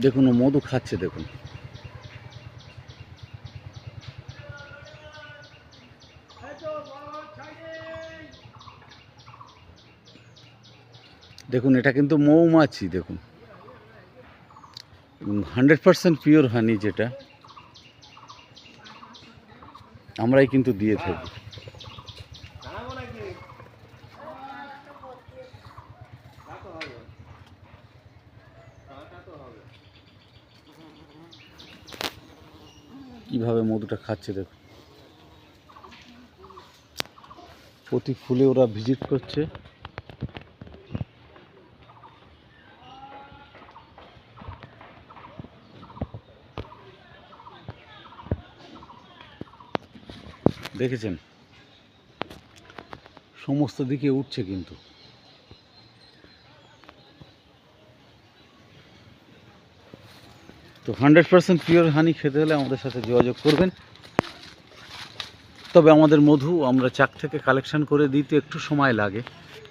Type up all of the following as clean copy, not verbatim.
দেখুন ও মধু খাচ্ছে, দেখুন দেখুন এটা কিন্তু মৌমাছি, দেখুন 100% পিওর হানি, যেটা আমরাই কিন্তু দিয়ে থাকি। কিভাবে মধুটা খাচ্ছে দেখুন, প্রতি ফুলে ওরা ভিজিট করছে। দেখেছেন সমস্ত দিকে উঠছে কিন্তু। তো 100% পিওর হানি খেতে হলে আমাদের সাথে যোগাযোগ করবেন। তবে আমাদের মধু আমরা চাক থেকে কালেকশন করে দিতে একটু সময় লাগে।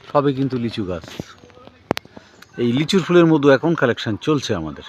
সবে কিন্তু লিচু গাছ, এই লিচুর ফুলের মধু এখন কালেকশন চলছে আমাদের।